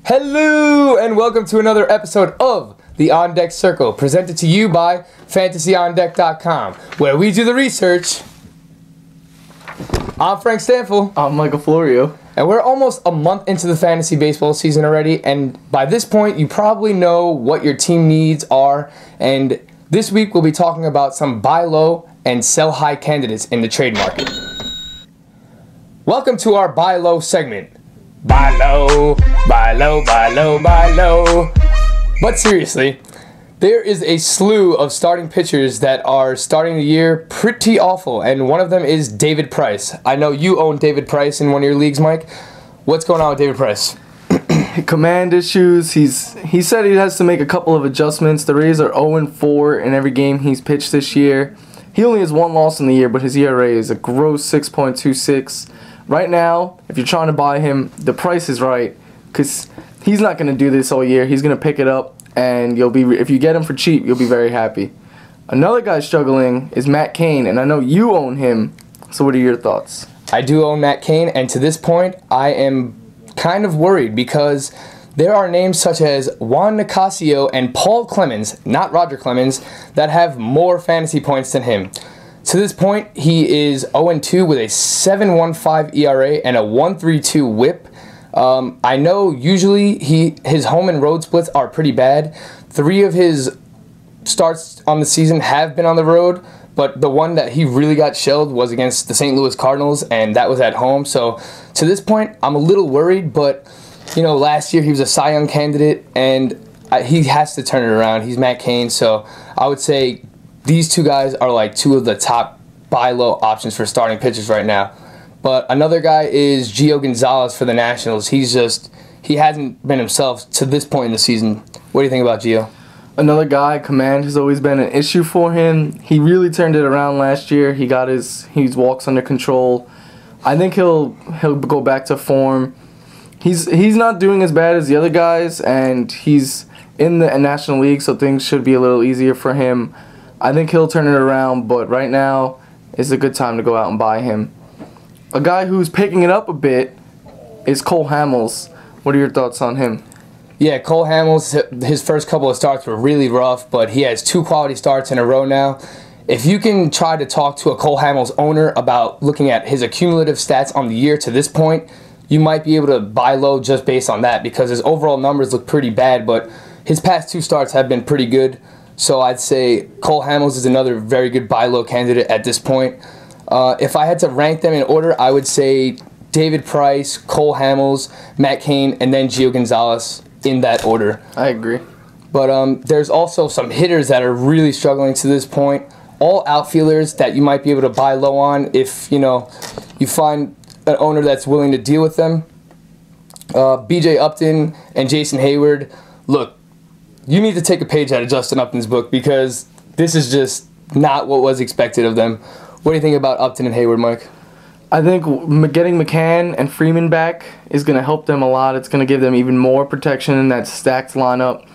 Hello and welcome to another episode of the On Deck Circle, presented to you by FantasyOnDeck.com, where we do the research. I'm Frank Stanfield. I'm Michael Florio. And we're almost a month into the fantasy baseball season already, and by this point you probably know what your team needs are, and this week we'll be talking about some buy low and sell high candidates in the trade market. Welcome to our buy low segment. Buy low, buy low, buy low, buy low. But seriously, there is a slew of starting pitchers that are starting the year pretty awful, and one of them is David Price. I know you own David Price in one of your leagues, Mike. What's going on with David Price? Command issues. He said he has to make a couple of adjustments. The Rays are 0-4 in every game he's pitched this year. He only has one loss in the year, but his ERA is a gross 6.26. Right now, if you're trying to buy him, the price is right, because he's not going to do this all year. He's going to pick it up, and if you get him for cheap, you'll be very happy. Another guy struggling is Matt Cain, and I know you own him, so what are your thoughts? I do own Matt Cain, and to this point, I am kind of worried because there are names such as Juan Nicasio and Paul Clemens, not Roger Clemens, that have more fantasy points than him. To this point, he is 0-2 with a 7.15 ERA and a 1.32 WHIP. I know usually his home and road splits are pretty bad. 3 of his starts on the season have been on the road, but the one that he really got shelled was against the St. Louis Cardinals, and that was at home. So to this point, I'm a little worried, but you know, last year he was a Cy Young candidate, and he has to turn it around. He's Matt Cain, so I would say these two guys are like 2 of the top buy low options for starting pitchers right now. But another guy is Gio Gonzalez for the Nationals. He hasn't been himself to this point in the season. What do you think about Gio? Another guy, command has always been an issue for him. He really turned it around last year. He got his walks under control. I think he'll go back to form. He's not doing as bad as the other guys, and he's in the National League, so things should be a little easier for him. I think he'll turn it around, but right now is a good time to go out and buy him. A guy who's picking it up a bit is Cole Hamels. What are your thoughts on him? Yeah, Cole Hamels, his first couple of starts were really rough, but he has 2 quality starts in a row now. If you can try to talk to a Cole Hamels owner about looking at his accumulative stats on the year to this point, you might be able to buy low just based on that, because his overall numbers look pretty bad, but his past 2 starts have been pretty good. So I'd say Cole Hamels is another very good buy low candidate at this point. If I had to rank them in order, I would say David Price, Cole Hamels, Matt Cain, and then Gio Gonzalez in that order. I agree. But there's also some hitters that are really struggling to this point. All outfielders that you might be able to buy low on if you find an owner that's willing to deal with them. B.J. Upton and Jason Hayward. Look, you need to take a page out of Justin Upton's book, because this is just not what was expected of them. What do you think about Upton and Hayward, Mike? I think getting McCann and Freeman back is going to help them a lot. It's going to give them even more protection in that stacked lineup.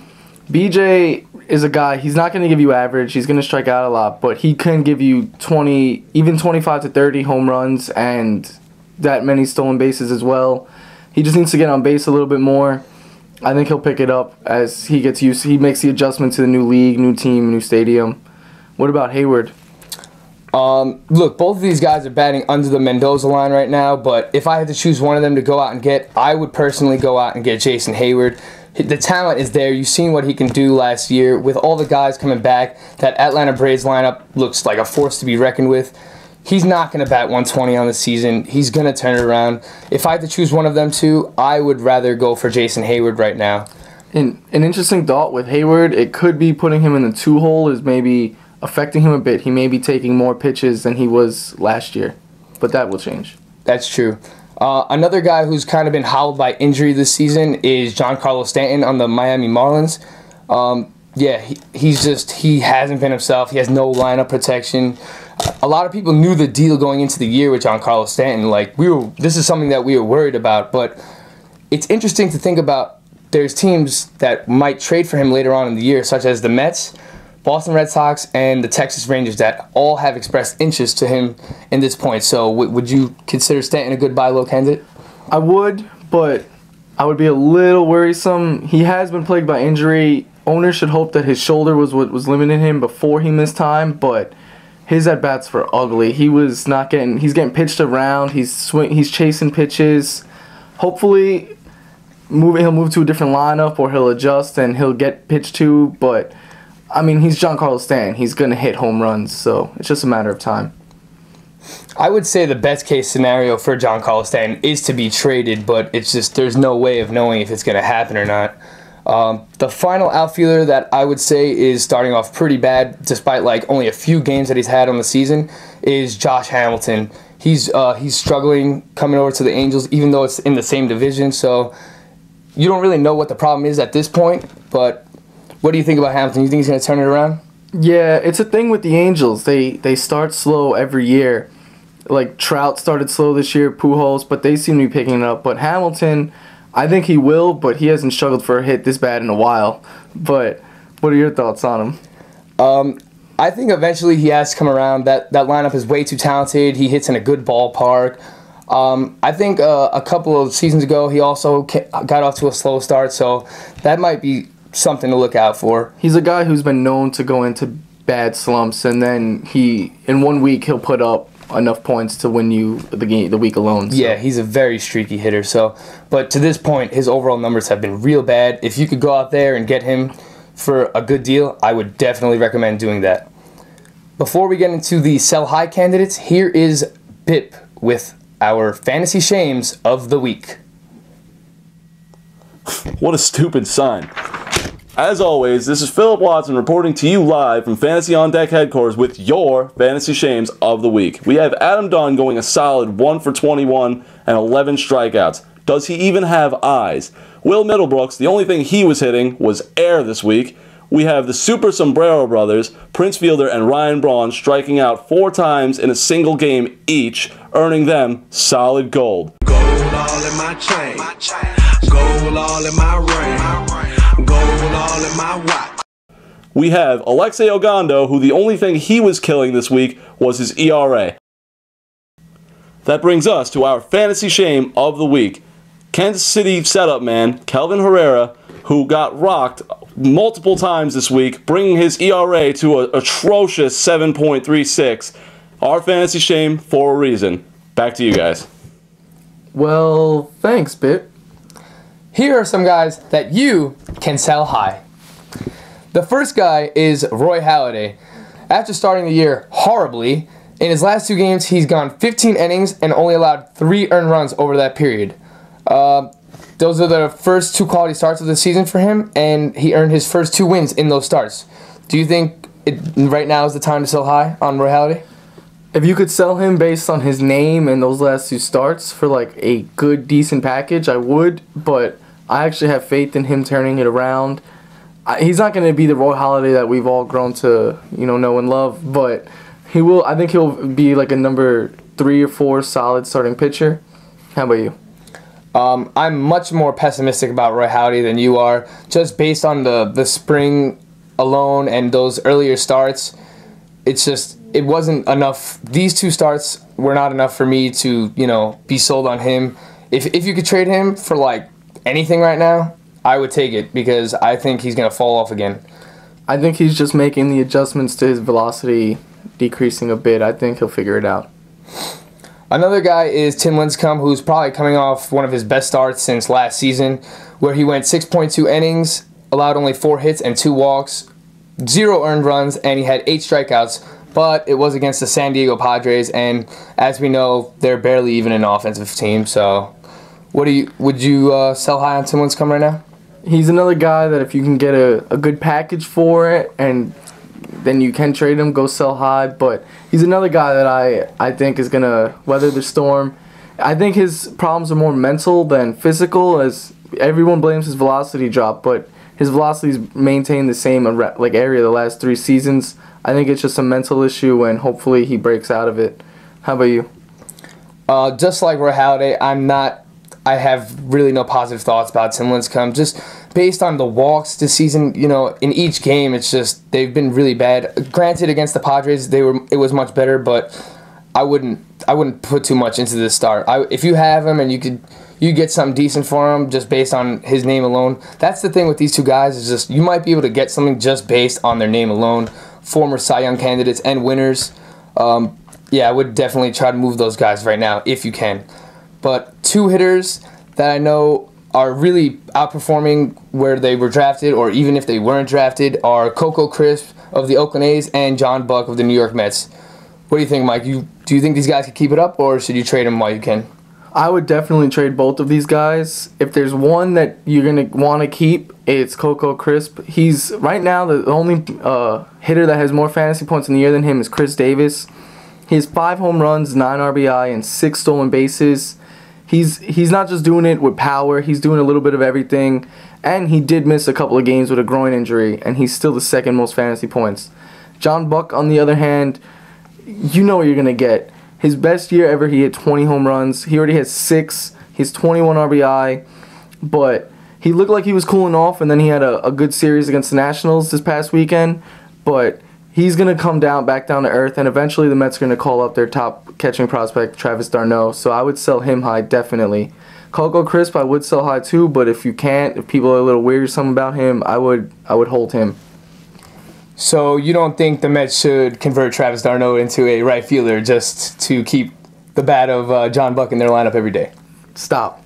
BJ is a guy, he's not going to give you average. He's going to strike out a lot, but he can give you 20, even 25 to 30 home runs and that many stolen bases as well. He just needs to get on base a little bit more. I think he'll pick it up as he gets used. He makes the adjustment to the new league, new team, new stadium. What about Hayward? Look, both of these guys are batting under the Mendoza line right now, but if I had to choose one of them to go out and get, I would personally go out and get Jason Hayward. The talent is there. You've seen what he can do last year. With all the guys coming back, that Atlanta Braves lineup looks like a force to be reckoned with. He's not going to bat 120 on the season. He's going to turn it around. If I had to choose one of them two, I would rather go for Jason Hayward right now. An interesting thought with Hayward, it could be putting him in the 2-hole is maybe affecting him a bit. He may be taking more pitches than he was last year, but that will change. That's true. Another guy who's kind of been howled by injury this season is Giancarlo Stanton on the Miami Marlins. He hasn't been himself. He has no lineup protection. A lot of people knew the deal going into the year with Giancarlo Stanton. This is something that we were worried about, but it's interesting to think about. There's teams that might trade for him later on in the year, such as the Mets, Boston Red Sox, and the Texas Rangers, that all have expressed interest to him in this point. So would you consider Stanton a good buy low candidate? I would, but I would be a little worrisome. He has been plagued by injury. Owners should hope that his shoulder was what was limiting him before he missed time, but his at-bats were ugly. He's getting pitched around. He's chasing pitches. Hopefully he'll move to a different lineup or he'll adjust and he'll get pitched to, but I mean, he's Giancarlo Stanton. He's going to hit home runs, so it's just a matter of time. I would say the best case scenario for Giancarlo Stanton is to be traded, but it's just there's no way of knowing if it's going to happen or not. The final outfielder that I would say is starting off pretty bad, despite like only a few games that he's had on the season, is Josh Hamilton. He's struggling coming over to the Angels, even though it's in the same division. So you don't really know what the problem is at this point. But what do you think about Hamilton? You think he's going to turn it around? Yeah, it's a thing with the Angels. They start slow every year. Like Trout started slow this year, Pujols, but they seem to be picking it up. But Hamilton, I think he will, but he hasn't struggled for a hit this bad in a while. But what are your thoughts on him? I think eventually he has to come around. That lineup is way too talented. He hits in a good ballpark. I think a couple of seasons ago he also got off to a slow start, so that might be something to look out for. He's a guy who's been known to go into bad slumps, and then in 1 week he'll put up enough points to win you the week alone. So. Yeah, he's a very streaky hitter. But to this point, his overall numbers have been real bad. If you could go out there and get him for a good deal, I would definitely recommend doing that. Before we get into the sell high candidates, here is Bip with our fantasy shames of the week. What a stupid sign. As always, this is Philip Watson reporting to you live from Fantasy On Deck headquarters with your fantasy shames of the week. We have Adam Dunn going a solid 1 for 21 and 11 strikeouts. Does he even have eyes? Will Middlebrooks, the only thing he was hitting was air this week. We have the Super Sombrero brothers, Prince Fielder and Ryan Braun, striking out 4 times in a single game each, earning them solid gold. Gold all in my chain, gold all in my ring, gold all in my watch. We have Alexei Ogando, who the only thing he was killing this week was his ERA. That brings us to our fantasy shame of the week. Kansas City setup man, Kelvin Herrera, who got rocked multiple times this week, bringing his ERA to an atrocious 7.36. Our fantasy shame for a reason. Back to you guys. Well, thanks, Bip. Here are some guys that you can sell high. The first guy is Roy Halladay. After starting the year horribly, in his last 2 games, he's gone 15 innings and only allowed 3 earned runs over that period. Those are the first 2 quality starts of the season for him, and he earned his first 2 wins in those starts. Do you think right now is the time to sell high on Roy Halladay? If you could sell him based on his name and those last 2 starts for like a good, decent package, I would, but I actually have faith in him turning it around. He's not going to be the Roy Halladay that we've all grown to, know and love, but he will. I think he'll be like a number 3 or 4 solid starting pitcher. How about you? I'm much more pessimistic about Roy Halladay than you are, just based on the spring alone and those earlier starts. It wasn't enough. These 2 starts were not enough for me to, be sold on him. If you could trade him for like anything right now, I would take it because I think he's going to fall off again. I think he's just making the adjustments to his velocity decreasing a bit. I think he'll figure it out. Another guy is Tim Lincecum, who's probably coming off one of his best starts since last season, where he went 6.2 innings, allowed only 4 hits and 2 walks, 0 earned runs, and he had 8 strikeouts, but it was against the San Diego Padres, and as we know, they're barely even an offensive team, so would you sell high on Tim Lincecum right now? He's another guy that if you can get a good package for it, and then you can trade him, go sell high, but he's another guy that I think is going to weather the storm. I think his problems are more mental than physical, as everyone blames his velocity drop, but his velocity's maintained the same area the last 3 seasons. I think it's just a mental issue, and hopefully he breaks out of it. How about you? Just like Roy Halladay, I have really no positive thoughts about Tim Lincecum. Just based on the walks this season, in each game, it's just they've been really bad. Granted, against the Padres, it was much better, but I wouldn't put too much into this start. If you have him and you get something decent for him just based on his name alone. That's the thing with these two guys is just you might be able to get something just based on their name alone. Former Cy Young candidates and winners. Yeah, I would definitely try to move those guys right now if you can. But two hitters that I know are really outperforming where they were drafted, or even if they weren't drafted, are Coco Crisp of the Oakland A's and John Buck of the New York Mets. What do you think, Mike? Do you think these guys can keep it up, or should you trade them while you can? I would definitely trade both of these guys. If there's one that you're going to want to keep, it's Coco Crisp. He's, right now, the only hitter that has more fantasy points in the year than him is Chris Davis. He has 5 home runs, 9 RBI, and 6 stolen bases. He's not just doing it with power. He's doing a little bit of everything. And he did miss a couple of games with a groin injury, and he's still the second most fantasy points. John Buck, on the other hand, you know what you're going to get. His best year ever, he hit 20 home runs. He already has 6. He's 21 RBI. But he looked like he was cooling off, and then he had a good series against the Nationals this past weekend. But he's going to come back down to earth, and eventually the Mets are going to call up their top catching prospect, Travis d'Arnaud. So I would sell him high, definitely. Coco Crisp, I would sell high too, but if you can't, if people are a little weird or something about him, I would hold him. So you don't think the Mets should convert Travis d'Arnaud into a right fielder just to keep the bat of John Buck in their lineup every day? Stop.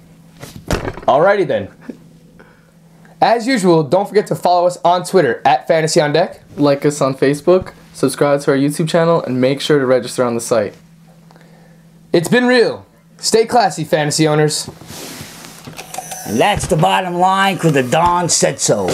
Alrighty then. As usual, don't forget to follow us on Twitter at Fantasy on Deck. Like us on Facebook, subscribe to our YouTube channel, and make sure to register on the site. It's been real. Stay classy, fantasy owners. And that's the bottom line, because the Don said so.